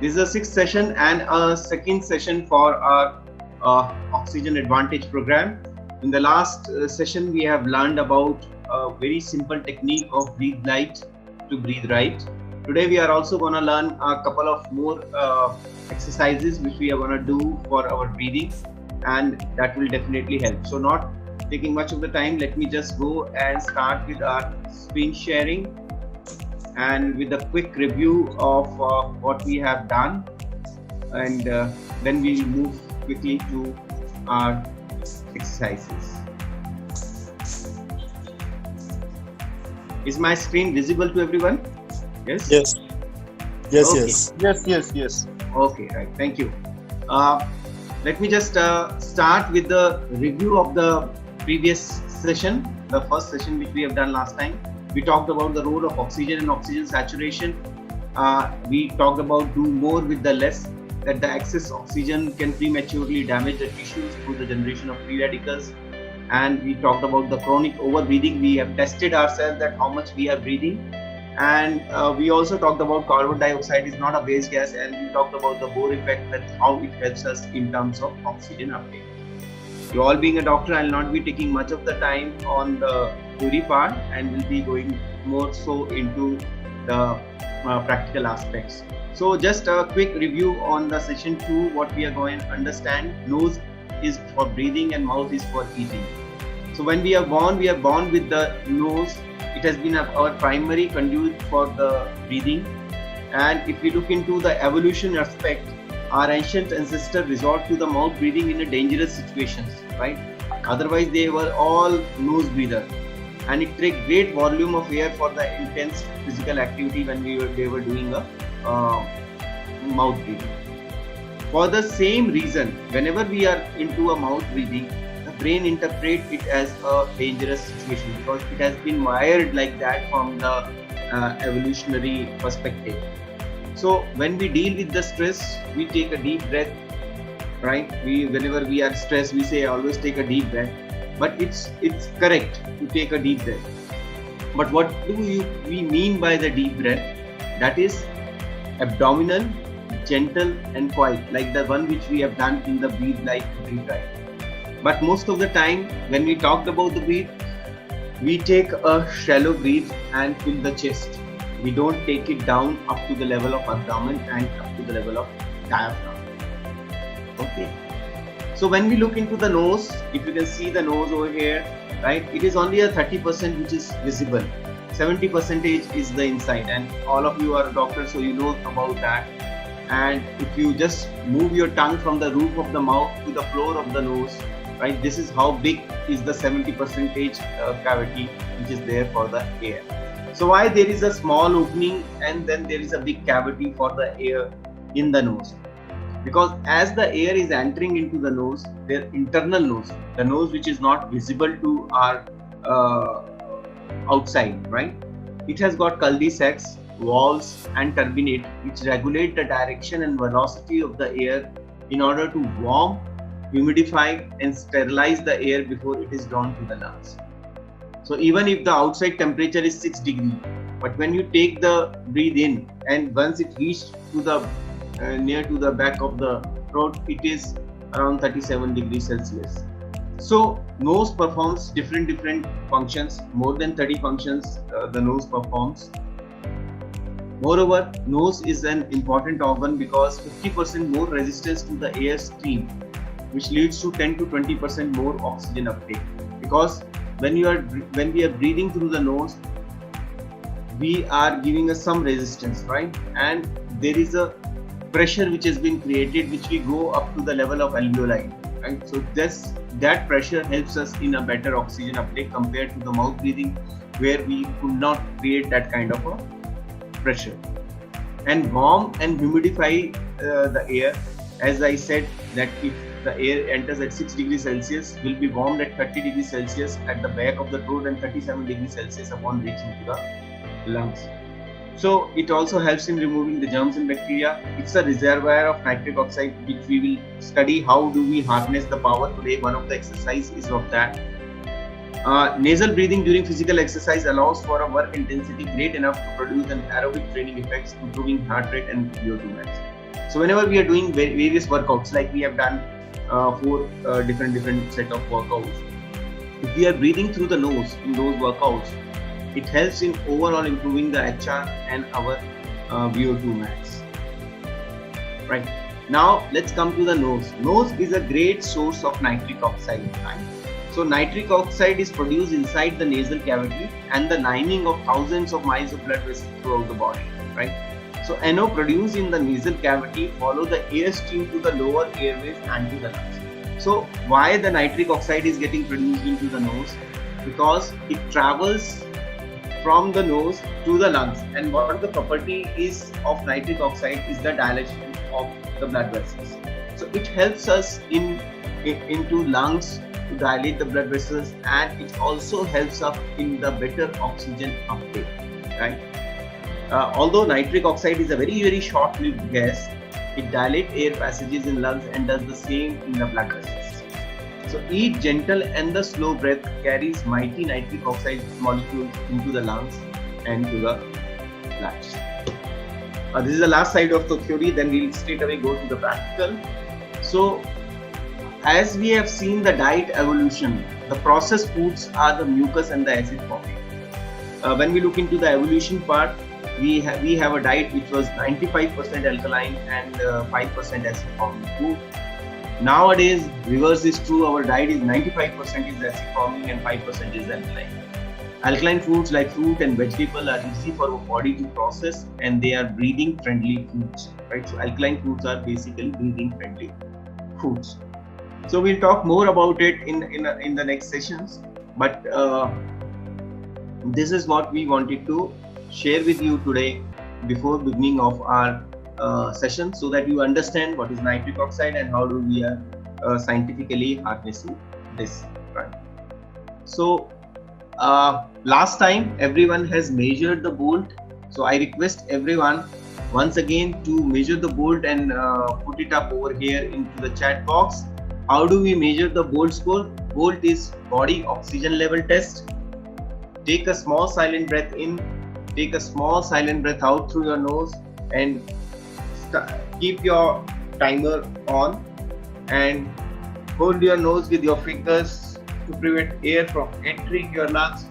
This is a sixth session and a second session for our Oxygen Advantage program. In the last session, we have learned about a very simple technique of breathe light to breathe right. Today, we are also going to learn a couple of more exercises which we are going to do for our breathing, and that will definitely help. So not taking much of the time, let me just go and start with our screen sharing and with a quick review of what we have done, and then we'll move quickly to our exercises. Is my screen visible to everyone? Yes? Yes. Yes, okay. yes. Okay, right. Thank you. Let me just start with the review of the previous session, the first session which we have done last time. We talked about the role of oxygen and oxygen saturation. We talked about do more with the less, that the excess oxygen can prematurely damage the tissues through the generation of free radicals. And we talked about the chronic overbreathing. We have tested ourselves that how much we are breathing. And we also talked about carbon dioxide is not a waste gas, and we talked about the Bohr effect, that how it helps us in terms of oxygen uptake. You all being a doctor, I'll not be taking much of the time on the theory part and will be going more so into the practical aspects. So just a quick review on the session 2, what we are going to understand. Nose is for breathing and mouth is for eating. So when we are born with the nose. It has been our primary conduit for the breathing. And if we look into the evolution aspect, our ancient ancestors resort to the mouth breathing in a dangerous situations, right? Otherwise, they were all nose breathers, and it takes great volume of air for the intense physical activity when they were doing a mouth breathing. For the same reason, whenever we are into a mouth breathing, brain interprets it as a dangerous situation because it has been wired like that from the evolutionary perspective. So when we deal with the stress, we take a deep breath, right? Whenever we are stressed, we say always take a deep breath, but it's correct to take a deep breath. But what do we mean by the deep breath? That is abdominal, gentle and quiet, like the one which we have done in the breathe light to breathe right. But most of the time, when we talked about the breath, we take a shallow breath and fill the chest. We don't take it down up to the level of abdomen and up to the level of diaphragm. Okay. So when we look into the nose, if you can see the nose over here, right, it is only a 30% which is visible. 70% is the inside, and all of you are doctors, so you know about that. And if you just move your tongue from the roof of the mouth to the floor of the nose, right, this is how big is the 70% cavity which is there for the air. So why there is a small opening and then there is a big cavity for the air in the nose? Because as the air is entering into the nose, their internal nose, the nose which is not visible to our outside, right, it has got cul-de-sacs, valves and turbinate which regulate the direction and velocity of the air in order to warm, humidify and sterilize the air before it is drawn to the lungs. So even if the outside temperature is 6 degrees, but when you take the breathe in and once it reaches to the near to the back of the throat, it is around 37 degrees Celsius. So nose performs different functions, more than 30 functions the nose performs. Moreover, nose is an important organ because 50% more resistance to the air stream, which leads to 10 to 20% more oxygen uptake. Because when we are breathing through the nose, we are giving us some resistance, right? And there is a pressure which has been created, which we go up to the level of alveoli, right? So that pressure helps us in a better oxygen uptake compared to the mouth breathing, where we could not create that kind of a pressure. And warm and humidify the air, as I said, that if the air enters at 6 degrees Celsius, will be warmed at 30 degrees Celsius at the back of the throat and 37 degrees Celsius upon reaching to the lungs. So it also helps in removing the germs and bacteria. It's a reservoir of nitric oxide, which we will study how do we harness the power today. One of the exercises is of that. Nasal breathing during physical exercise allows for a work intensity great enough to produce an aerobic training effects, improving heart rate and VO2 max. So whenever we are doing various workouts, like we have done 4 different set of workouts, if we are breathing through the nose in those workouts, it helps in overall improving the HR and our VO2 max. Right. Now let's come to the nose. Nose is a great source of nitric oxide. Right? So nitric oxide is produced inside the nasal cavity and the lining of thousands of miles of blood vessels throughout the body. Right. So NO produced in the nasal cavity follow the air stream to the lower airways and to the lungs. So why the nitric oxide is getting produced into the nose? Because it travels from the nose to the lungs, and what the property is of nitric oxide is the dilation of the blood vessels. So it helps us into lungs to dilate the blood vessels, and it also helps us in the better oxygen uptake. Right? Although nitric oxide is a very short-lived gas, it dilates air passages in lungs and does the same in the blood vessels. So each gentle and the slow breath carries mighty nitric oxide molecules into the lungs and to the lungs. This is the last side of the theory, then we'll straight away go to the practical. So as we have seen the diet evolution, the processed foods are the mucus and the acid forming. When we look into the evolution part, we have a diet which was 95% alkaline and 5% acid forming food. Nowadays, reverse is true. Our diet is 95% is acid forming and 5% is alkaline. Alkaline foods like fruit and vegetable are easy for our body to process, and they are breathing friendly foods. Right? So alkaline foods are basically breathing friendly foods. So we'll talk more about it in the next sessions. But this is what we wanted to share with you today before beginning of our session, so that you understand what is nitric oxide and how do we are scientifically harnessing this. Right. So last time everyone has measured the bolt, so I request everyone once again to measure the bolt and put it up over here into the chat box. How do we measure the bolt score? Bolt is body oxygen level test. Take a small silent breath in, take a small silent breath out through your nose, and keep your timer on and hold your nose with your fingers to prevent air from entering your lungs.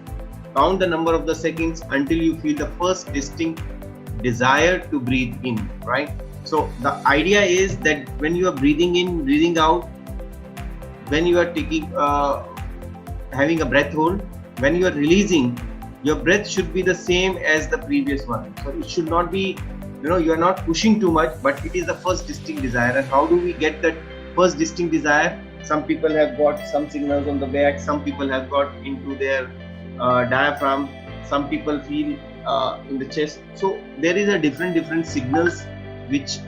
Count the number of the seconds until you feel the first distinct desire to breathe in. Right? So the idea is that when you are breathing in, breathing out, when you are taking having a breath hold, when you are releasing, your breath should be the same as the previous one. So it should not be, you are not pushing too much, but it is the first distinct desire. And how do we get that first distinct desire? Some people have got some signals on the back, some people have got into their diaphragm, some people feel in the chest. So there is a different signals which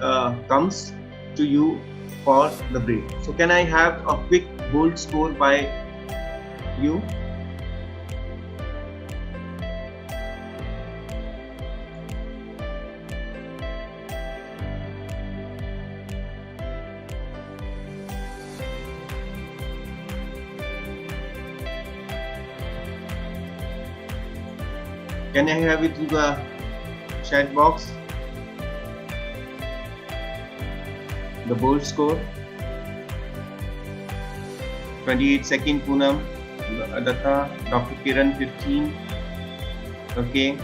comes to you for the breath. So can I have a quick bolt score by you? Can I have it in the chat box? The bolt score. 28 second Poonam, Adatta, Dr. Kiran 15. Okay.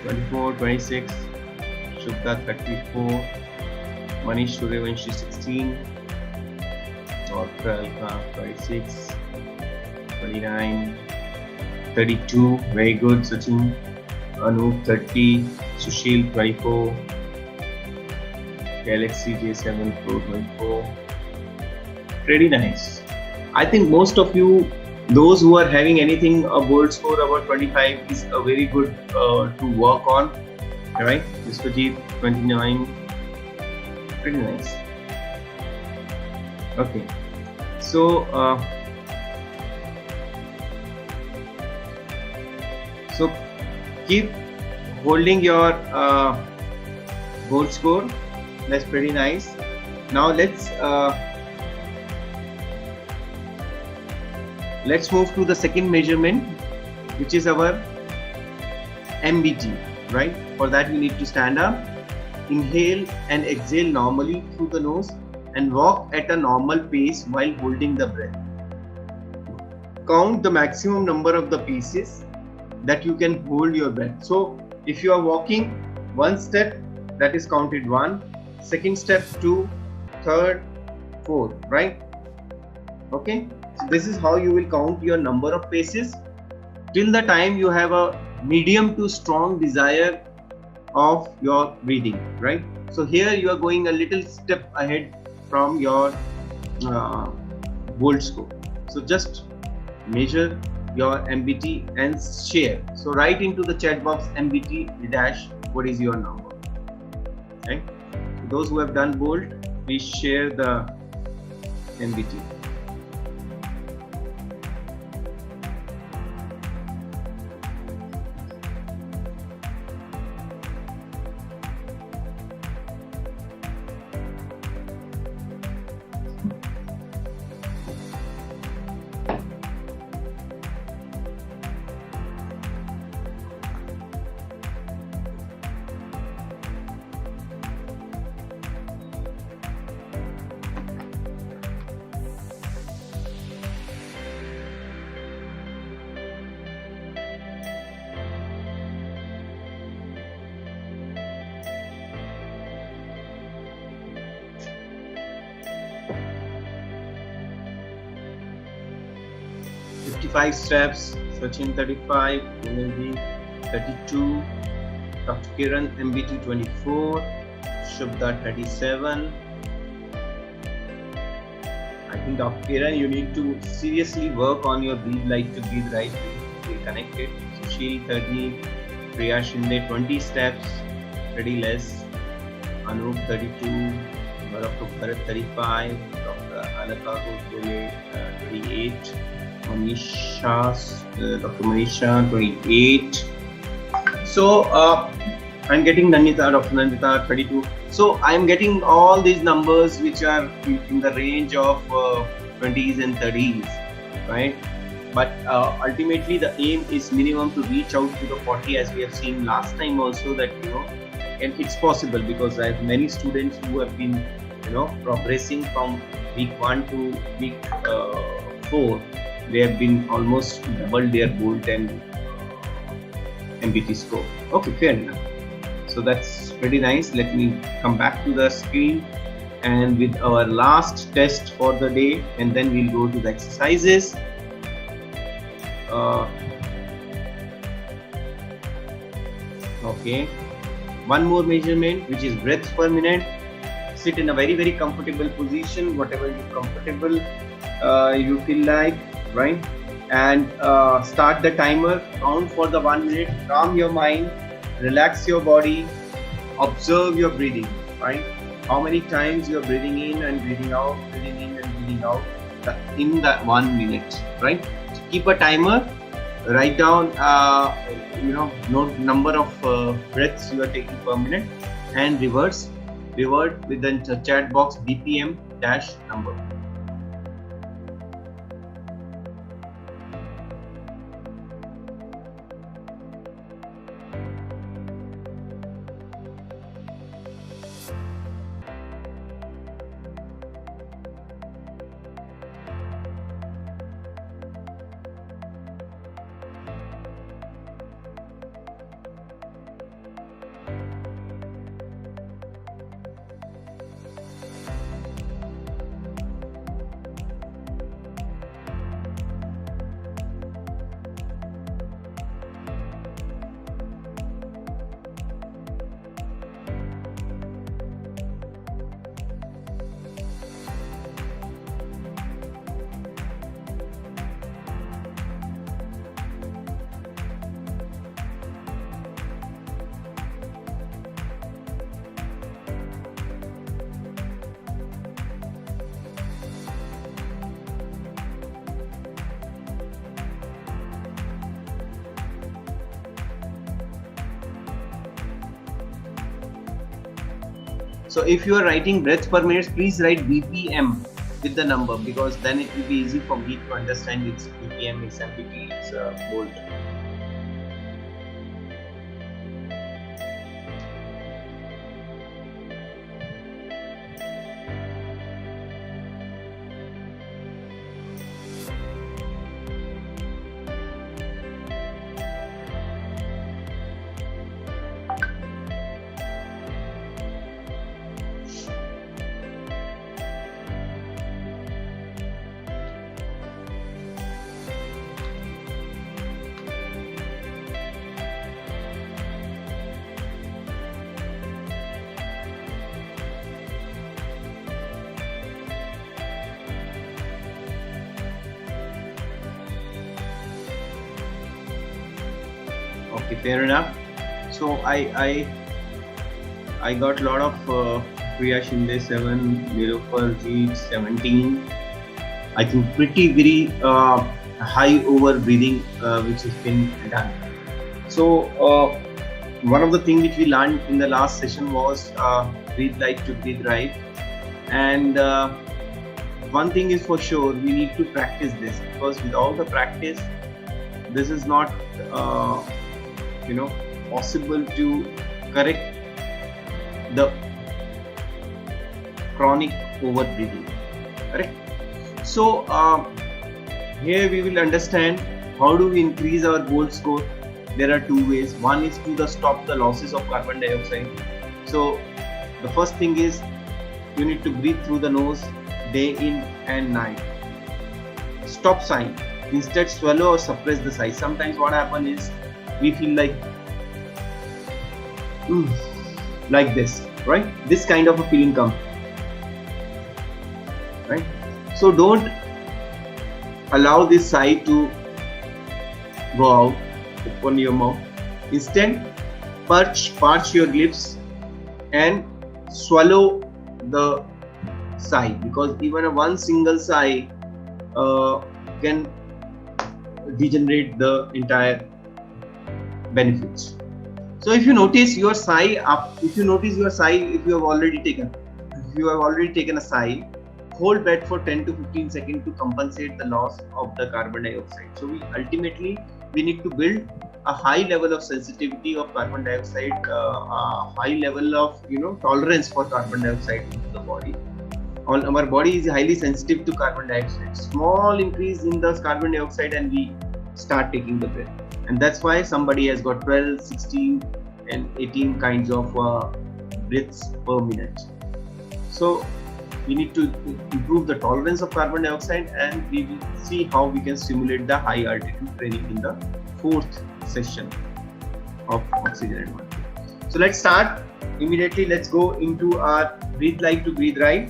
(24, 26), Shubha 34, Manish Suryavanshi 16, Dr. Alka 26, 29, 32, very good Sachin, Anup 30, Sushil 24, Galaxy J7 Pro 24, pretty nice. I think most of you, those who are having anything a bolt score about 25 is a very good to work on. Alright, Vishwajit 29, pretty nice. Okay, so keep holding your bolt score. That's pretty nice. Now let's Let's move to the second measurement, which is our MBT, right? For that you need to stand up, inhale and exhale normally through the nose and walk at a normal pace while holding the breath. Count the maximum number of the paces that you can hold your breath. So if you are walking one step, that is counted 1, second step 2, third 4, right? Okay, so this is how you will count your number of paces till the time you have a medium to strong desire of your breathing, right? So here you are going a little step ahead from your bolt score. So just measure your MBT and share. So write into the chat box MBT dash what is your number. Okay. Those who have done bolt, please share the MBT. Five steps, Sachin 35, MLB 32, Dr. Kiran MBT 24, Shubda 37. I think Dr. Kiran, you need to seriously work on your breathe light to breathe right, stay connected. Sushil 30, Priya Shinde 20 steps, pretty less. Anup 32, Dr. Bharat 35, Dr. Alaka Gosole 28. Dr. Manisha 28. So I'm getting Nandita, Dr. Nandita 32. So I'm getting all these numbers which are in the range of 20s and 30s, right? But ultimately the aim is minimum to reach out to the 40, as we have seen last time also, that and it's possible because I have many students who have been progressing from week 1 to week 4. They have been almost double their bolt and MBT score. Okay, fair enough. So that's pretty nice. Let me come back to the screen and with our last test for the day, and then we'll go to the exercises. Okay, one more measurement, which is breaths per minute. Sit in a very, very comfortable position, whatever you're comfortable you feel like, right? And start the timer, count for the 1 minute, calm your mind, relax your body, observe your breathing, right? How many times you're breathing in and breathing out, breathing in and breathing out in that 1 minute, right? So keep a timer, write down note number of breaths you are taking per minute, and revert with the chat box BPM dash number. So if you are writing breaths per minute, please write BPM with the number, because then it will be easy for me to understand its BPM, its MPT, its volt. Okay, fair enough. So I got a lot of Priya Shinde 7, Nilofar G 17. I think pretty very high over breathing which has been done. So one of the things which we learned in the last session was breathe light to breathe right. And one thing is for sure, we need to practice this, because without the practice, this is not possible to correct the chronic over breathing. Correct. So here we will understand how do we increase our goal score. There are two ways. One is to stop the losses of carbon dioxide. So the first thing is you need to breathe through the nose day in and night. Stop sign. Instead swallow or suppress the sigh. Sometimes what happens is we feel like this, right? This kind of a feeling comes, right? So don't allow this sigh to go out. Open your mouth. Instead, parch your lips and swallow the sigh, because even a one single sigh can degenerate the entire benefits. So if you notice your sigh if you have already taken a sigh, hold breath for 10 to 15 seconds to compensate the loss of the carbon dioxide. So we need to build a high level of sensitivity of carbon dioxide, a high level of tolerance for carbon dioxide into the body. Our body is highly sensitive to carbon dioxide. Small increase in the carbon dioxide and we start taking the breath. And that's why somebody has got 12, 16 and 18 kinds of breaths per minute. So we need to improve the tolerance of carbon dioxide, and we will see how we can stimulate the high altitude training in the fourth session of oxygen advantage. So let's start immediately. Let's go into our breathe light to breathe right.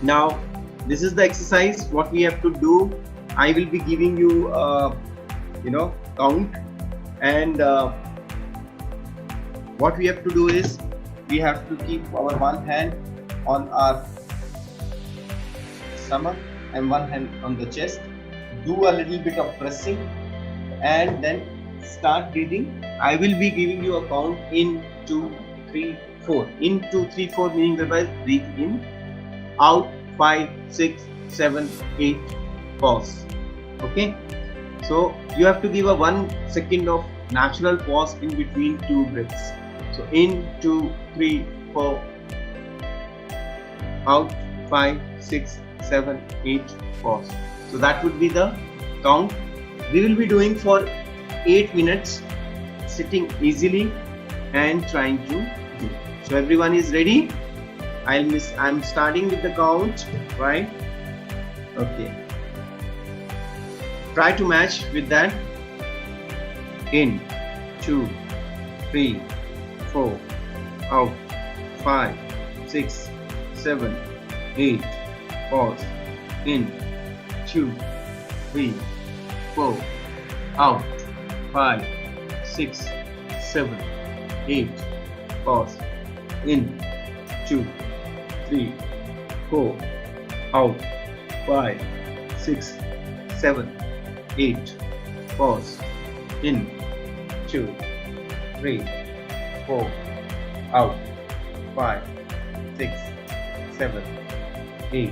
Now this is the exercise. What we have to do, I will be giving you count, and what we have to do is we have to keep our one hand on our stomach and one hand on the chest. Do a little bit of pressing and then start breathing. I will be giving you a count in 2, 3, 4. In 2, 3, 4 meaning breathe in, out, 5, 6, 7, 8, pause. Okay. So you have to give a 1 second of natural pause in between two breaths. So in 2, 3, 4, out, 5, 6, 7, 8, pause. So that would be the count. We will be doing for 8 minutes, sitting easily and trying to do. So everyone is ready? I'm starting with the count, right? Okay. Try to match with that. In 2, 3, 4, out, 5, 6, 7, 8, pause. In 2, 3, 4, out, 5, 6, 7, 8, pause. In 2, 3, 4, out, 5, 6, 7, 8, pause. In 2, 3, 4, out, 5, 6, 7, 8,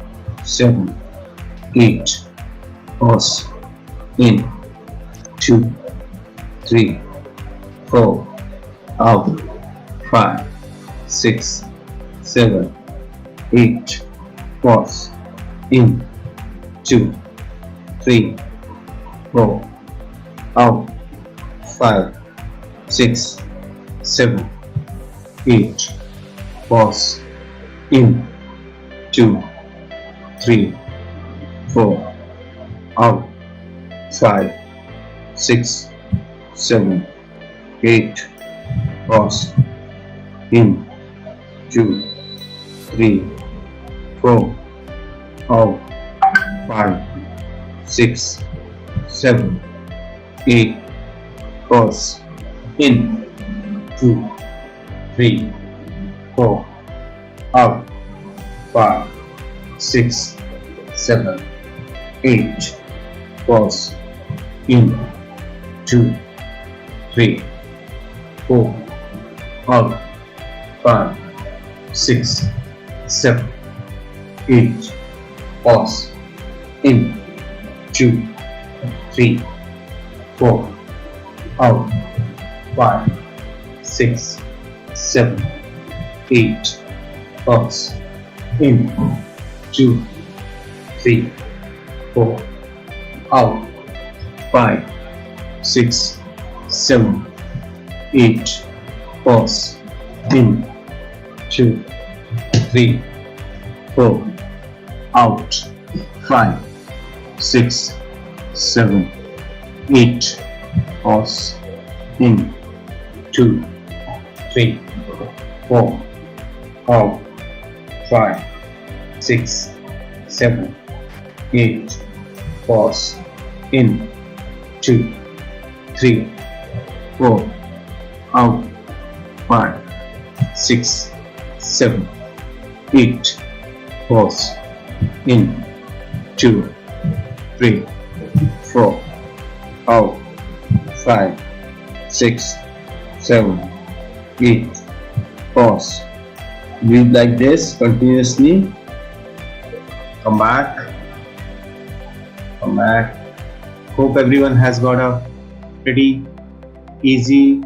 7, 8. Pause. In. 2, 3, 4. Out. 5, 6, 7, 8. Pause. In. 2, 3, 4. Out. 5, 6, 7, 8. Pause. In. 2, 3, 4. Out. 5, 6, 7, 8. Pause. In. 2, 3, 4. Out. 5, 6, 7, 8. Pause. In. 2, 3, 4. Out. 5, 6, 7, 8. Pause. In. 2, 3, 4. Out. 5, 6, 7, 8. Pause. In. 2, 3, 4. Out. 5, 6, 7, 8. Pause. In. 2, 3, 4. Out. 5, 6, 7, 8. Pause. In. 2, 3, 4. Out. 5, 6, 7, 8. Pause. In. 2, 3, 4. Out. 5, 6, 7, 8. Pause. In. 2, 3, 4. Out. 5, 6, 7, 8. Pause. In. 2, 3, 4. Out. 5, 6, 7, 8. Pause. Breathe like this continuously. Come back. Come back. Hope everyone has got a pretty easy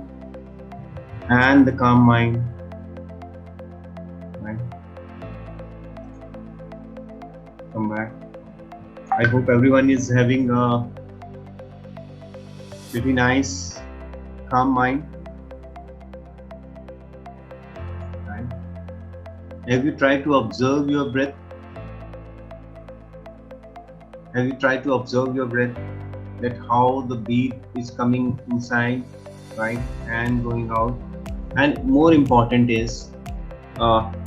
and the calm mind. Right? Come back. I hope everyone is having a pretty nice calm mind. Right? Have you tried to observe your breath? Have you tried to observe your breath? That how the breath is coming inside, right, and going out. And more important is the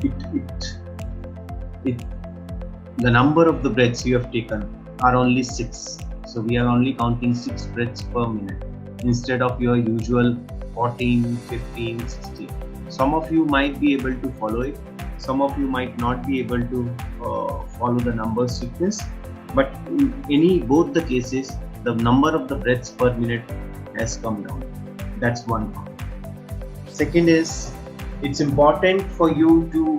number of the breaths you have taken are only 6. So we are only counting 6 breaths per minute instead of your usual 14, 15, 16. Some of you might be able to follow it. Some of you might not be able to follow the number sequence. But in both the cases, the number of the breaths per minute has come down. That's one part. Second is, it's important for you to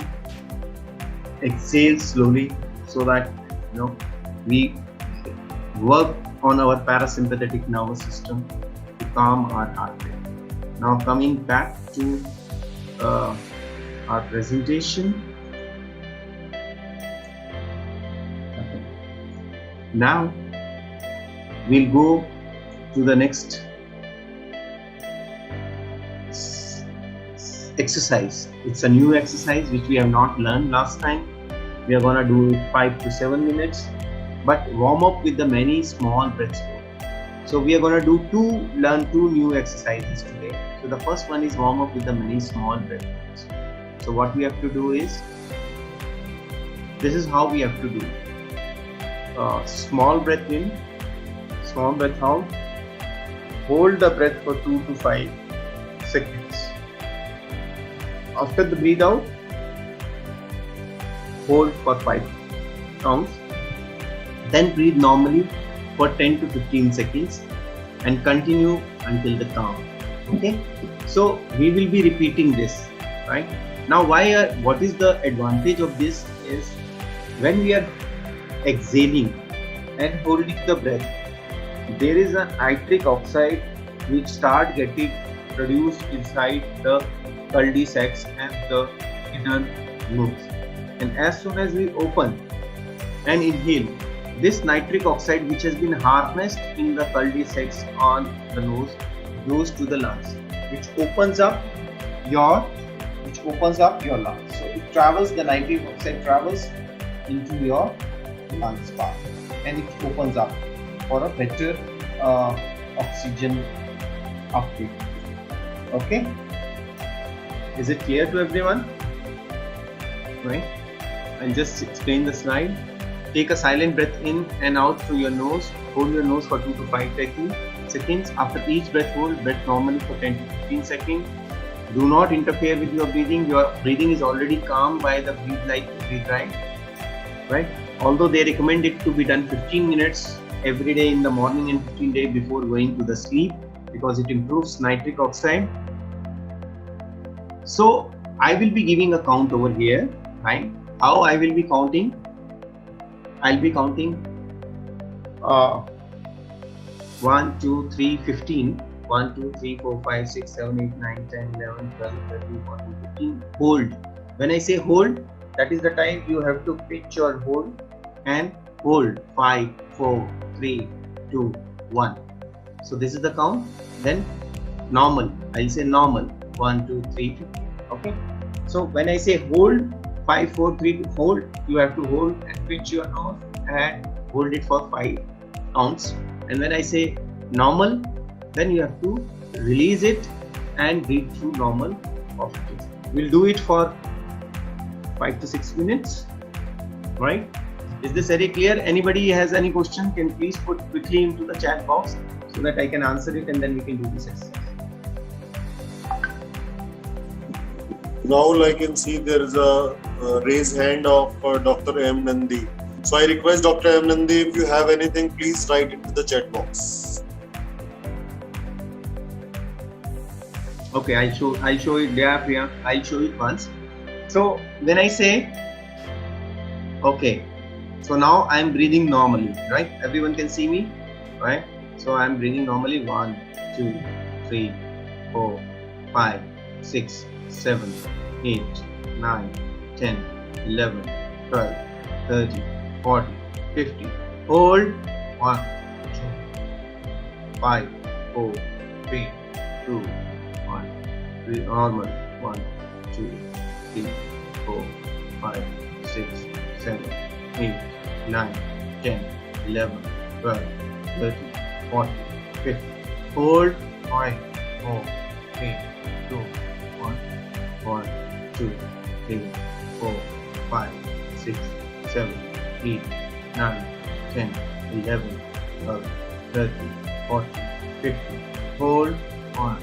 exhale slowly so that we work on our parasympathetic nervous system to calm our heart rate. Now coming back to our presentation. Now we'll go to the next exercise. It's a new exercise which we have not learned last time. We are gonna do it 5 to 7 minutes, but warm up with the many small breaths. So we are gonna learn two new exercises today. So the first one is warm up with the many small breaths. So what we have to do is, this is how we have to do. Small breath in, small breath out. Hold the breath for 2 to 5 seconds. After the breathe out, hold for 5 counts. Then breathe normally for 10 to 15 seconds and continue until the calm. Okay, so we will be repeating this, right? Now what is the advantage of this is, when we are exhaling and holding the breath, there is a nitric oxide which start getting produced inside the cul-de-sacs and the inner nose. And as soon as we open and inhale, this nitric oxide which has been harnessed in the cul-de-sacs on the nose goes to the lungs, which opens up your lungs. So it travels, the nitric oxide travels into your lungs part and it opens up for a better oxygen uptake. Okay, is it clear to everyone? Right, I'll just explain the slide. Take a silent breath in and out through your nose. Hold your nose for 2 to 5 seconds. After each breath, hold breath normally for 10 to 15 seconds. Do not interfere with your breathing. Your breathing is already calm by the breathe like, breathe right? Although they recommend it to be done 15 minutes every day in the morning and 15 days before going to the sleep, because it improves nitric oxide. So I will be giving a count over here, right? How I will be counting? I'll be counting 1, 2, 3, 15. 1, 2, 3, 4, 5, 6, 7, 8, 9, 10, 11, 12, 13, 14, 15. Hold. When I say hold, that is the time you have to pitch your hold and hold. 5, 4, 3, 2, 1. So this is the count. Then normal. I'll say normal. 1, 2, 3, 2. Okay. So when I say hold, 5, 4, 3, 2, hold, you have to hold and pitch your nose and hold it for 5 counts. And when I say normal, then you have to release it and breathe through normal oxygen. We'll do it for 5 to 6 minutes. Right? Is this very clear? Anybody has any question can please put quickly into the chat box so that I can answer it and then we can do this exercise. Now I can see there is a raised hand of Dr. M. Nandi. So I request Dr. M. Nandi, if you have anything, please write into the chat box. Okay, I'll show it there, Priya. I'll show it once. So when I say, okay, so now I'm breathing normally, right? Everyone can see me, right? So I'm breathing normally. 1, 2, 3, 4, 5, 6, 7, 8, 9, 10, 11, 12, 13, 14, 15. Hold. 1, 2, 5, 4, 3, 2, 1. Normal. 1, 2, 3, 4, 5, 6, 7, 8, 9, 10, 11, 12, 13, 14, 15. Hold. 5, 4, 3, 2, 1. 1, 2, 3, 4, 5, 6, 7, 8, 9, 10, 11, 12, 13, 14, 15. Hold. 1,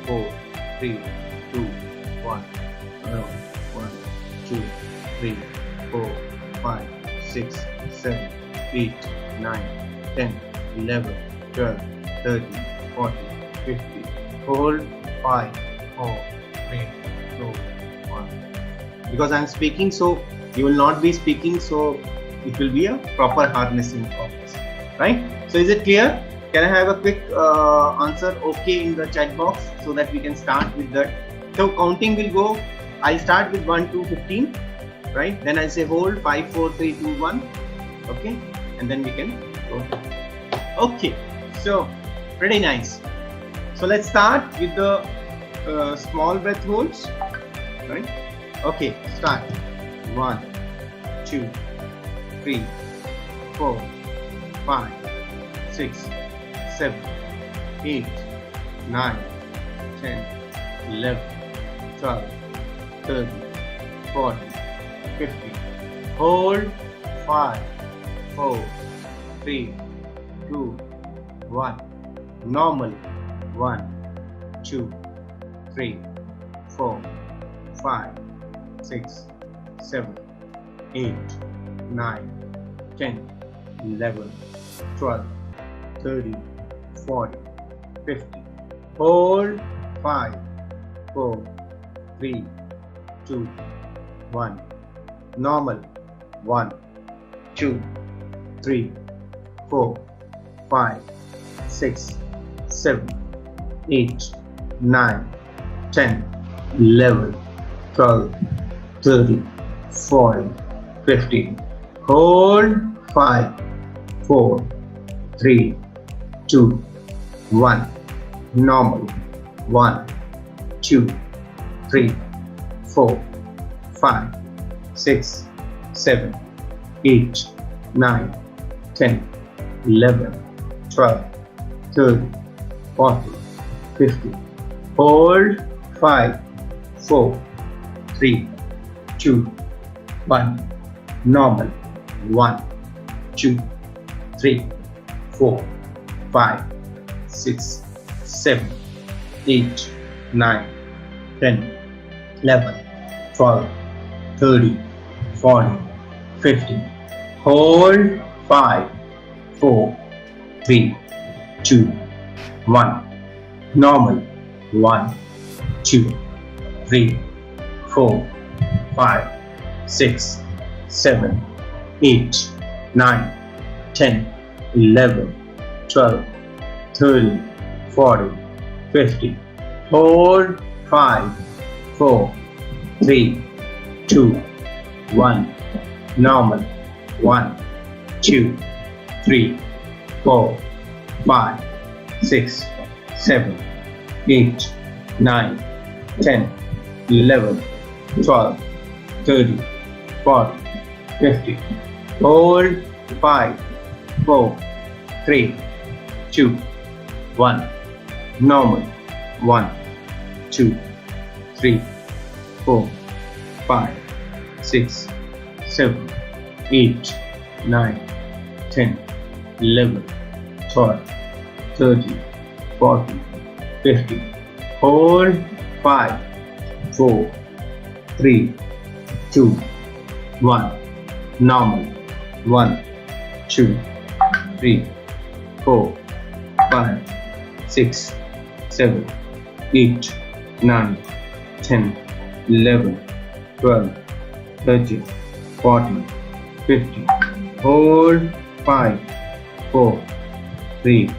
4, 3, 2, 1. 1, 2, 3, 4, 5, 6, 7, 8, 9, 10, 11, 12, 13, 14, 15. Hold. 5, 4, 3, 2, 1. Because I'm speaking, so you will not be speaking, so it will be a proper harnessing of this, right? So is it clear? Can I have a quick answer okay in the chat box so that we can start with that? So counting will go, I'll start with 1 to 15, right? Then I'll say hold 5, 4, 3, 2, 1. Okay, and then we can go. Okay, so pretty nice. So let's start with the small breath holds, right? Okay, start. 1, 2, 3, 4, 5, 6, 7, 8, 9, 10, 11, 12, 13, 14, 15. Hold. 5, 4, 3, 2, 1. Normal. 1, 2, 3, 4, 5, 6, 7, 8, 9, 10, 11, 12, 13, 14, 15. Hold. 5, 4, 3, 2, 1. Normal. 1, 2, 3, 4, 5, 6, 7, 8, 9, 10, 11, 12, 13, 14, 15. Hold 5, 4, 3, 2, 1. Normal. 1, 2, 3, 4, 5, 6, 7, 8, 9, 10, 11, 12, 13, 14, 15. Hold 5, 4, 3, 2, 1. Normal. 1, 2, 3, 4, 5, 6, 7, 8, 9, 10, 11, 12, 13, 14, 15. Hold 5, 4, 3, 2, 1. Normal. 1, 2, 3, 4, 5, 6, 7, 8, 9, 10, 11, 12, 13, 14, 15. Hold 5, 4, 3, 2, 1. Normal. 1, 2, 3, 4, 5, 6, 7, 8, 9, 10, 11, 12, 13, 14, 15. Hold 5, 4, 3, 2, 1. Normal. 1, 2, 3, 4, 5, 6, 7, 8, 9, 10, 11, 12, 13, 14, 15. Hold 5, 4, 3, 2, 1. Normal. 1, 2, 3, 4, 5, 6, 7, 8, 9, 10, 11, 12, 13, 14, 15. Hold 5, 4, 3,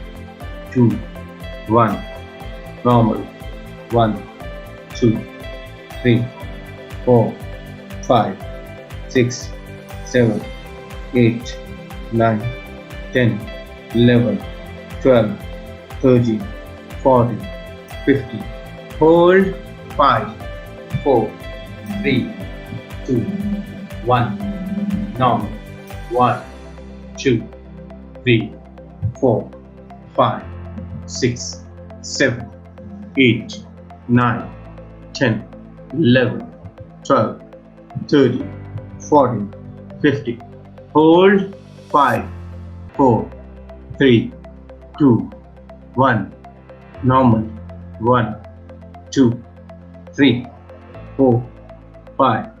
2, 1. Normal. 1, 2, 3, 4, 5, 6, 7, 8, 9, 10, 11, 12, 13, 14, 15. Hold 5, 4, 3, 2, 1. Normal. 1, 2, 3, 4, 5, 6, 7, 8, 9, 10, 11, 12, 13, 14, 15. Hold 5, 4, 3, 2, 1. Normal. 1, 2, 3, 4, 5,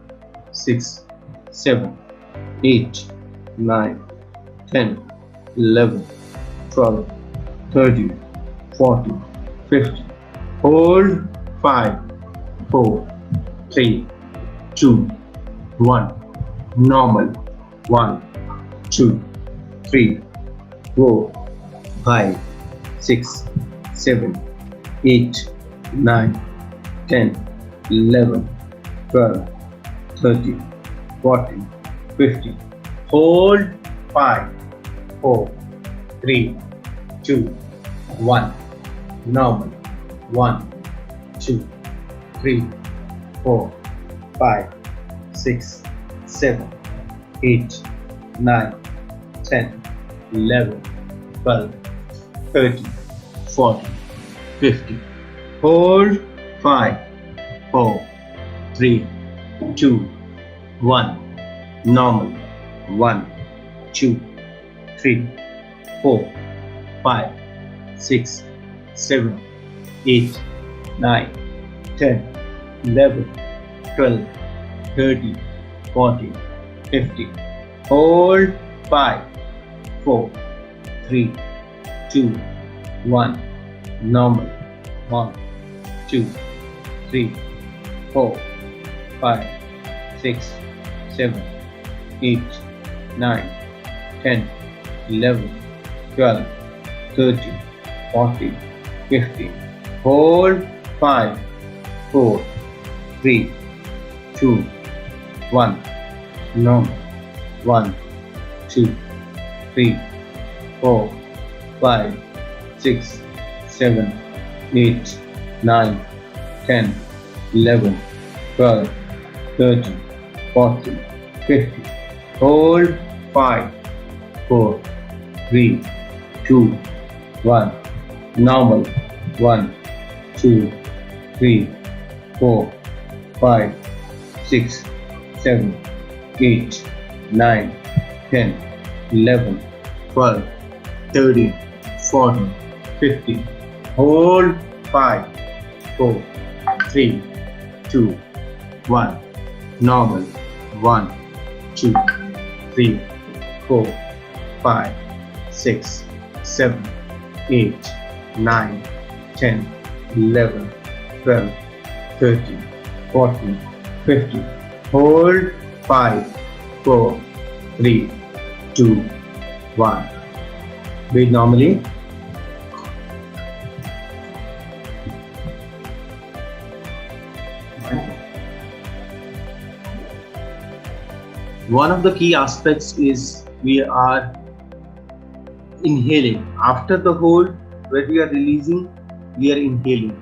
6, 7, 8, 9, 10, 11, 12, 13, 14, 15. Hold 5, 4, 3, 2, 1. Normal. 1, 2, 3, 4, 5, 6, 7, 8, 9, 10, 11, 12, 13, 14, 15. Hold 5, 4, 3, 2, 1. Normal. 1, 2, 3, 4, 5, 6, 7, 8, 9, 10, 11, 12, 13, 14, 15. Hold 5, 4, 3, 2, 1. Normal. 1, 2, 3, 4, 5, 6, 7, 8, 9, 10, 11, 12, 13, 14, 15. Hold 5, 4, 3, 2, 1. Normal. 1, 2, 3, 4, 5, 6, 7, 8, 9, 10, 11, 12, 13, 14, 15. Hold 5, 4, 3, 2, 1. Normal. 1, 2, 3, 4, 5, 6, 7, 8, 9, 10, 11, 12, 13, 14, 15. Hold 5, 4, 3, 2, 1. Normal. 1, 2, 3, 4, 5, 6, 7, 8, 9, 10, 11, 12, 13, 14, 15. Hold 5, 4, 3, 2, 1. Normal. 1, 2, 3, 4, 5, 6, 7, 8, 9, 10, 11, 12, 13, 14, 15. Hold 5, 4, 3, 2, 1. Breathe normally. One of the key aspects is we are inhaling. After the hold, where we are releasing, we are inhaling,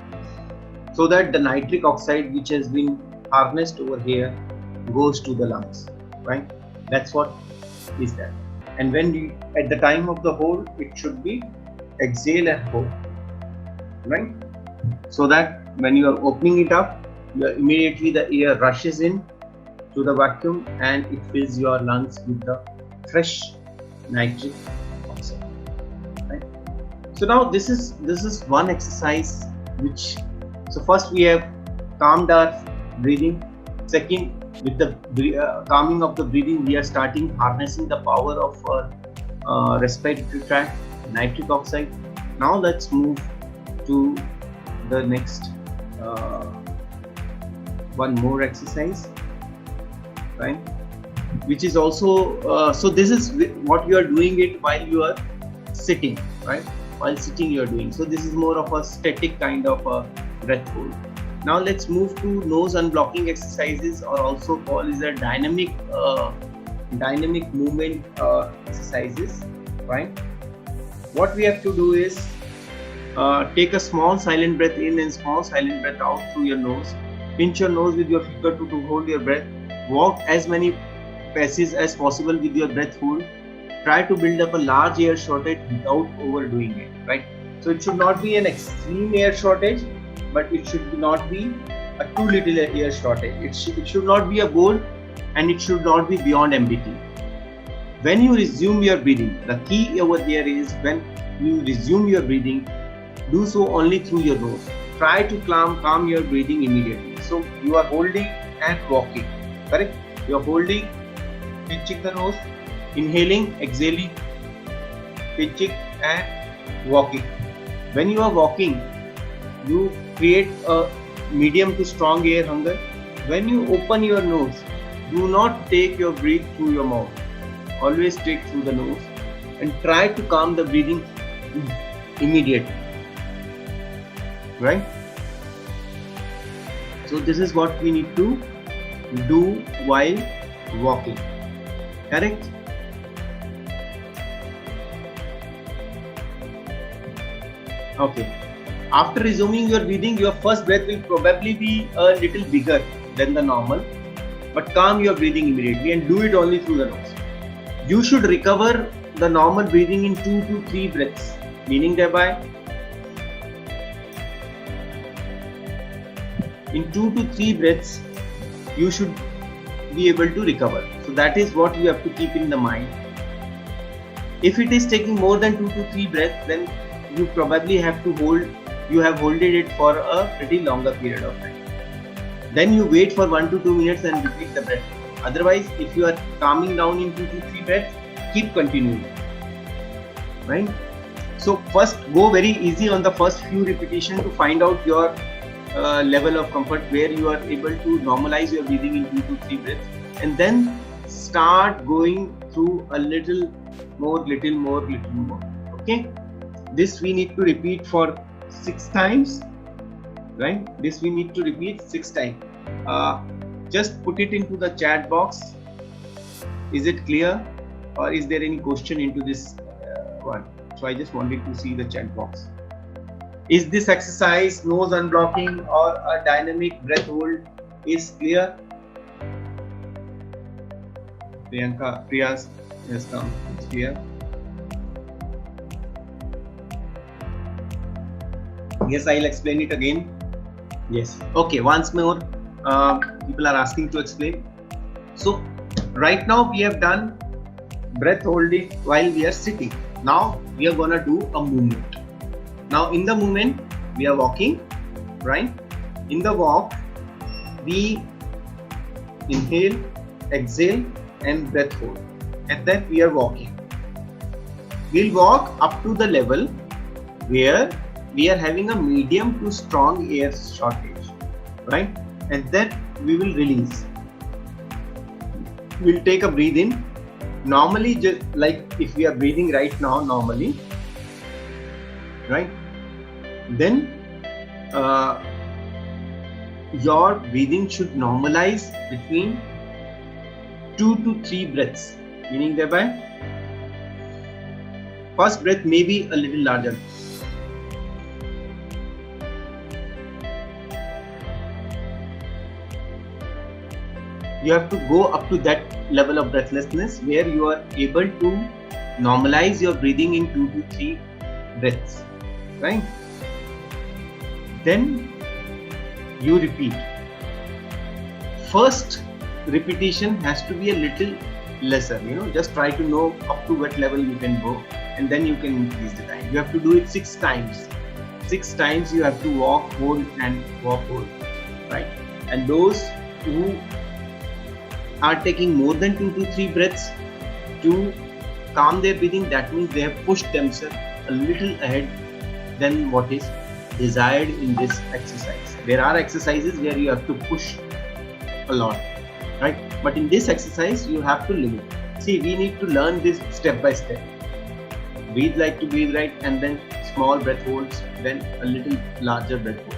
so that the nitric oxide which has been harnessed over here goes to the lungs, right? That's what is that. And when we, at the time of the hold, it should be exhale and hold, right? So that when you are opening it up, immediately the air rushes in to the vacuum and it fills your lungs with the fresh nitric oxide, right? So now this is one exercise which, so first we have calmed our breathing. Second, with the calming of the breathing, we are starting harnessing the power of our respiratory tract, nitric oxide. Now let's move to the next one more exercise, right? Which is also so this is what you are doing it while you are sitting, right? While sitting you are doing. So this is more of a static kind of a breath hold. Now let's move to nose unblocking exercises, or also called as a dynamic movement exercises, right? What we have to do is take a small silent breath in and small silent breath out through your nose. Pinch your nose with your finger to hold your breath. Walk as many paces as possible with your breath hold. Try to build up a large air shortage without overdoing it, right? So it should not be an extreme air shortage, but it should not be a too little air shortage. It should not be a goal, and it should not be beyond MBT. When you resume your breathing, the key over there is when you resume your breathing, do so only through your nose. Try to calm your breathing immediately. So you are holding and walking, correct? You are holding, pinching the nose, inhaling, exhaling, pinching and walking. When you are walking, you create a medium to strong air hunger. When you open your nose, do not take your breath through your mouth. Always take through the nose and try to calm the breathing immediately, right? So this is what we need to do while walking, correct? Okay. After resuming your breathing, your first breath will probably be a little bigger than the normal, but calm your breathing immediately and do it only through the nose. You should recover the normal breathing in 2 to 3 breaths, meaning thereby in 2 to 3 breaths you should be able to recover. So that is what you have to keep in the mind. If it is taking more than 2 to 3 breaths, then you probably have to hold it for a pretty longer period of time. Then you wait for 1 to 2 minutes and repeat the breath. Otherwise, if you are calming down in 2 to 3 breaths, keep continuing, right? So first go very easy on the first few repetitions to find out your level of comfort where you are able to normalize your breathing in 2 to 3 breaths, and then start going through a little more, little more, little more. Okay, this we need to repeat for 6 times, right? This we need to repeat 6 times. Just put it into the chat box. Is it clear, or is there any question into this one? So I just wanted to see the chat box. Is this exercise nose unblocking or a dynamic breath hold is clear? Priya's has come. It's clear. Yes, I'll explain it again. Yes. Okay, once more. People are asking to explain. So, right now we have done breath holding while we are sitting. Now we are gonna do a movement. Now in the movement we are walking, right? In the walk we inhale, exhale and breath hold. And then we are walking. We'll walk up to the level where we are having a medium to strong air shortage, right? And then we will release. We'll take a breathe in. Normally, just like if we are breathing right now, normally, right? Then your breathing should normalize between 2 to 3 breaths, meaning thereby first breath may be a little larger. You have to go up to that level of breathlessness where you are able to normalize your breathing in 2 to 3 breaths, right? Then you repeat. First repetition has to be a little lesser, just try to know up to what level you can go, and then you can increase the time. You have to do it 6 times. 6 times you have to walk, hold and walk, hold, right? And those who are taking more than 2 to 3 breaths to calm their breathing, that means they have pushed themselves a little ahead than what is desired in this exercise. There are exercises where you have to push a lot, right? But in this exercise you have to limit. See, we need to learn this step by step. Breathe like to breathe right, and then small breath holds, then a little larger breath holds.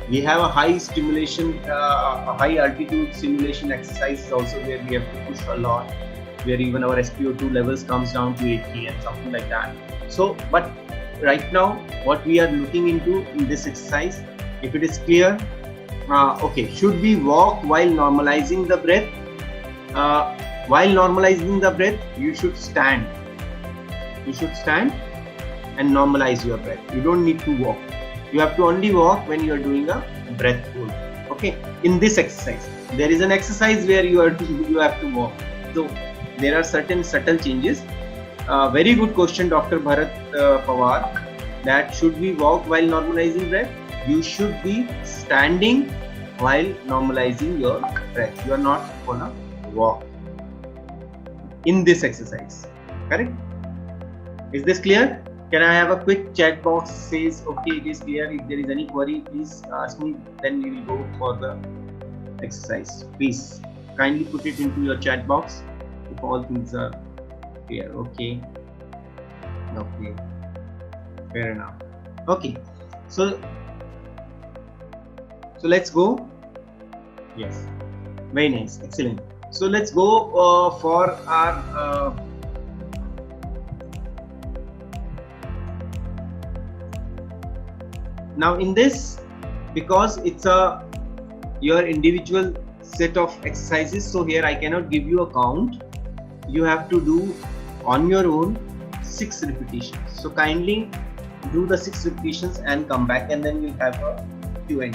We have a high stimulation, a high altitude simulation exercise also where we have to push a lot, where even our SpO2 levels comes down to 80 and something like that. So, but right now what we are looking into in this exercise, if it is clear, okay, should we walk while normalizing the breath? While normalizing the breath, you should stand. You should stand and normalize your breath. You don't need to walk. You have to only walk when you are doing a breath hold. Okay. In this exercise, there is an exercise where you have to walk. So there are certain subtle changes. Very good question, Dr. Bharat Pawar. That should we walk while normalizing breath? You should be standing while normalizing your breath. You are not gonna walk in this exercise. Correct? Is this clear? Can I have a quick chat box says okay, it is clear. If there is any query, please ask me, then we will go for the exercise. Please kindly put it into your chat box if all things are clear. Okay, fair enough. Okay, so let's go. Yes, very nice, excellent. So let's go for our now in this, because it's your individual set of exercises, so here I cannot give you a count. You have to do on your own 6 repetitions. So kindly do the 6 repetitions and come back, and then we'll have a Q&A.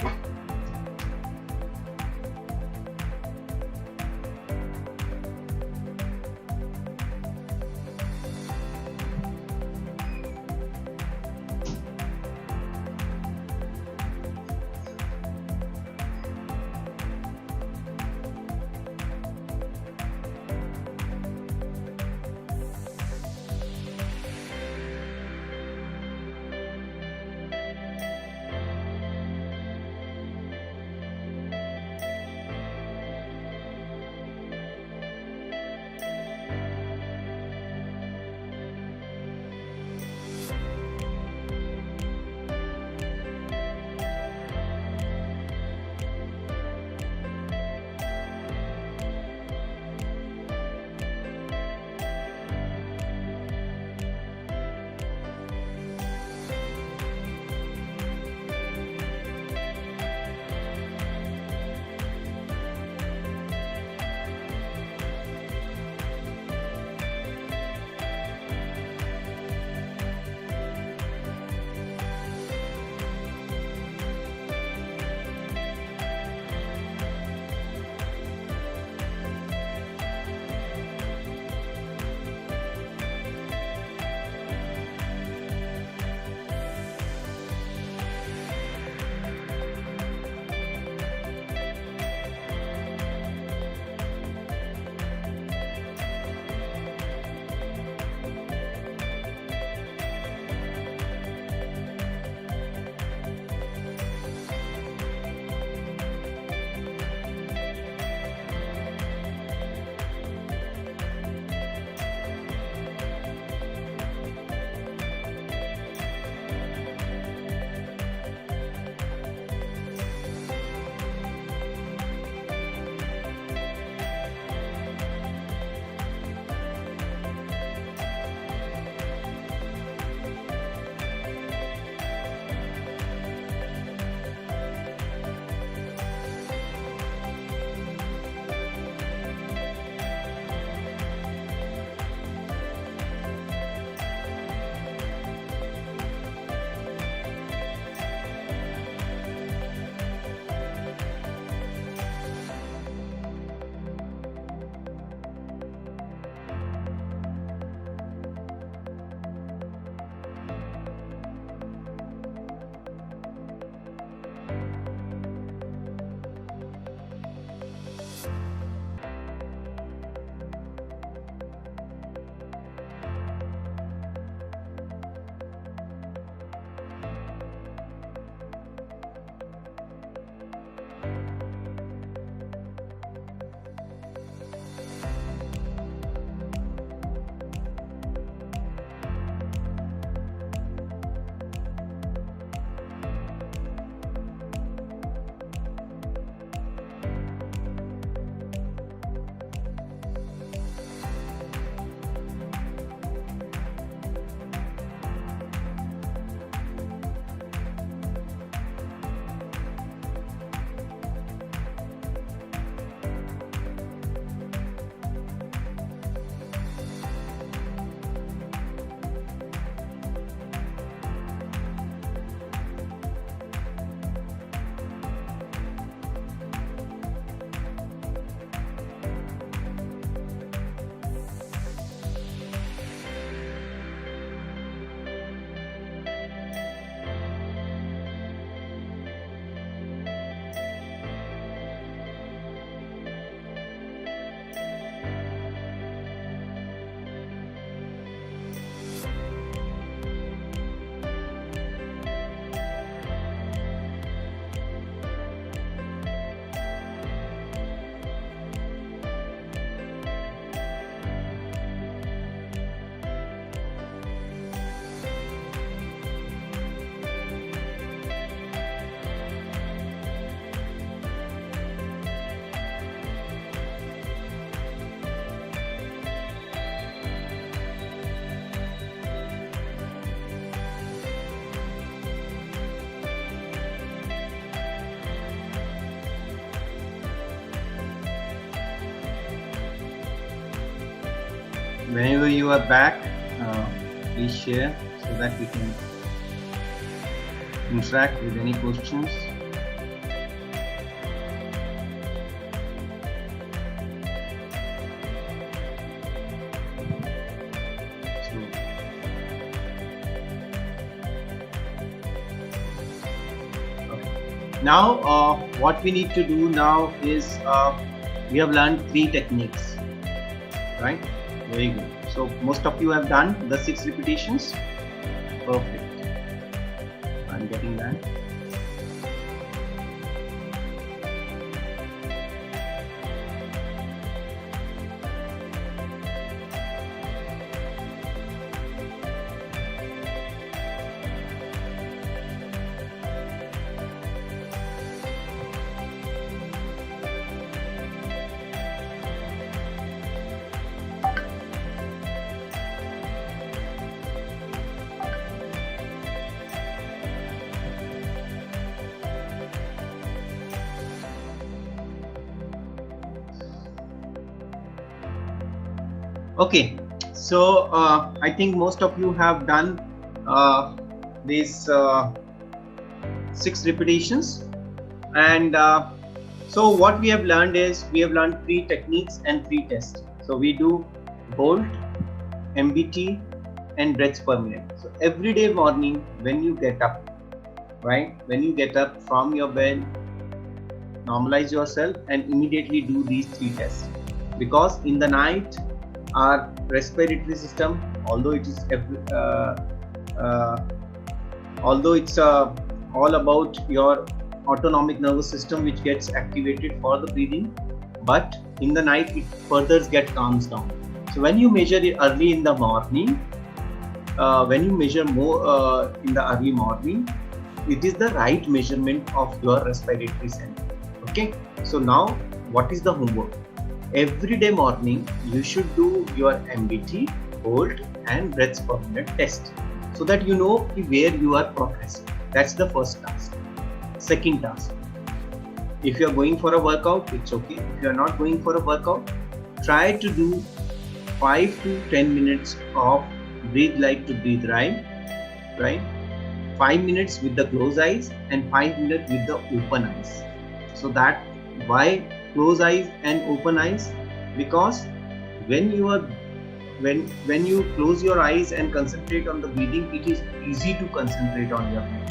Whenever you are back, please share so that we can interact with any questions. Now, what we need to do now is we have learned 3 techniques, right? Very good. So most of you have done the 6 repetitions. Perfect. I'm getting that. Okay, so I think most of you have done these 6 repetitions, and so what we have learned is we have learned 3 techniques and 3 tests. So we do Bolt, MBT, and breaths per minute. So every day morning when you get up, right? When you get up from your bed, normalize yourself and immediately do these 3 tests, because in the night our respiratory system, although it is all about your autonomic nervous system which gets activated for the breathing, but in the night it further calms down. So when you measure it early in the morning, when you measure more in the early morning, it is the right measurement of your respiratory center. Okay, so now what is the homework? Every day morning you should do your MBT, Bolt, and breaths per minute test, so that you know where you are progressing. That's the first task. Second task, if you are going for a workout, it's okay. If you are not going for a workout, try to do 5 to 10 minutes of breathe light to breathe right? 5 minutes with the closed eyes and 5 minutes with the open eyes. So that, why close eyes and open eyes? Because when you close your eyes and concentrate on the breathing, it is easy to concentrate on your breathing.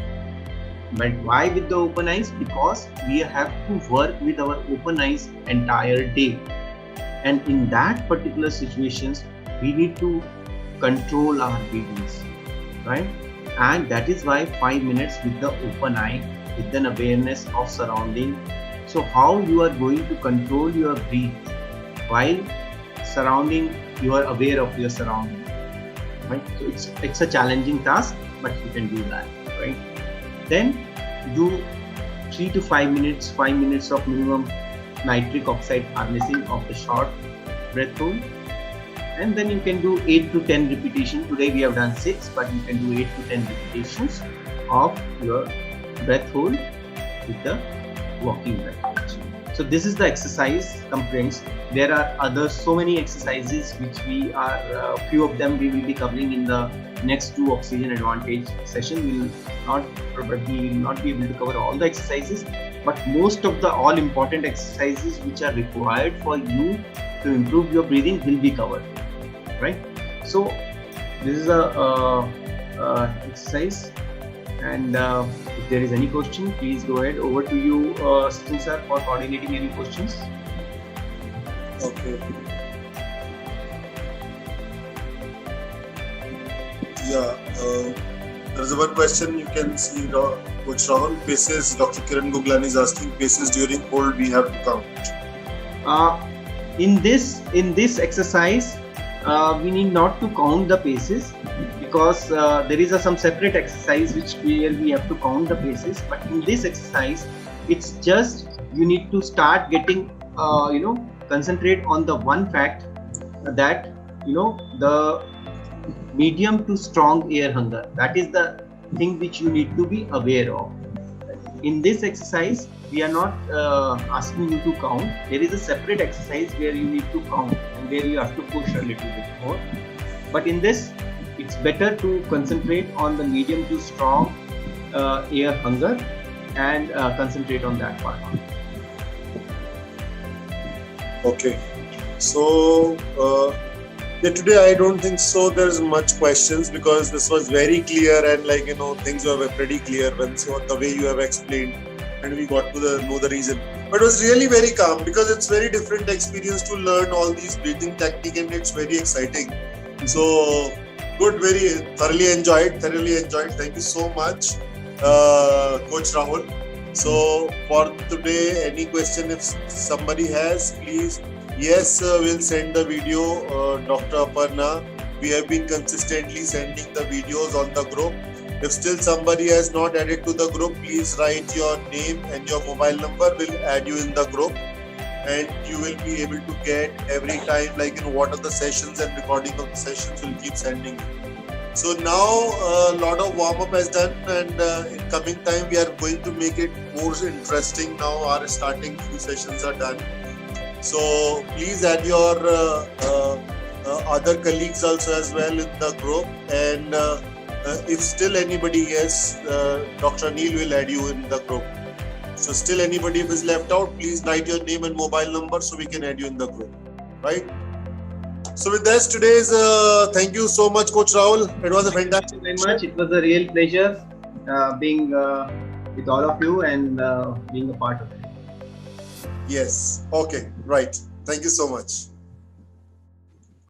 But why with the open eyes? Because we have to work with our open eyes entire day, and in that particular situations we need to control our breathings, right? And that is why 5 minutes with the open eye, with an awareness of surrounding. So how you are going to control your breath while surrounding, you are aware of your surrounding, right? So it's a challenging task, but you can do that, right? Then do 3 to 5 minutes, 5 minutes of minimum nitric oxide harnessing of the short breath hold, and then you can do 8 to 10 repetitions. Today we have done 6, but you can do 8 to 10 repetitions of your breath hold with the walking breath. So this is the exercise comprehensive. There are so many exercises which we are, few of them we will be covering in the next 2 oxygen advantage session. We will probably not be able to cover all the exercises, but most of the all important exercises which are required for you to improve your breathing will be covered, right? So this is a exercise, and if there is any question, please go ahead. Over to you, Sachin sir, for coordinating any questions. Okay. Yeah, there is one question you can see, Coach Rahul. Paces, Dr. Kiran Guglani is asking, paces during hold we have to count. In this exercise, we need not to count the paces, because there is some separate exercise where we have to count the paces. But in this exercise, it's just you need to start getting, concentrate on the one fact that the medium to strong air hunger. That is the thing which you need to be aware of. In this exercise, we are not asking you to count. There is a separate exercise where you need to count, and where you have to push a little bit more. But in this, it's better to concentrate on the medium to strong air hunger and concentrate on that part. Okay. So today I don't think so there's much questions, because this was very clear, and things were pretty clear when the way you have explained, and we got to know the reason. But it was really very calm, because it's very different experience to learn all these breathing technique, and it's very exciting. So good, very thoroughly enjoyed. Thank you so much, Coach Rahul. So for today, any question if somebody has, please. Yes, we'll send the video, Dr. Aparna. We have been consistently sending the videos on the group. If still somebody has not added to the group, please write your name and your mobile number. We'll add you in the group, and you will be able to get every time what are the sessions and recording of the sessions. We'll keep sending you. So now a lot of warm-up has done, and in coming time we are going to make it more interesting. Now our starting few sessions are done. So please add your other colleagues also as well in the group, and if still anybody, yes, Dr. Anil will add you in the group. So still anybody if is left out, please write your name and mobile number so we can add you in the group, right? So with this, today's thank you so much, Coach Rahul. It was a fantastic. Thank you very much. It was a real pleasure being with all of you and being a part of it. Yes. Okay. Right. Thank you so much.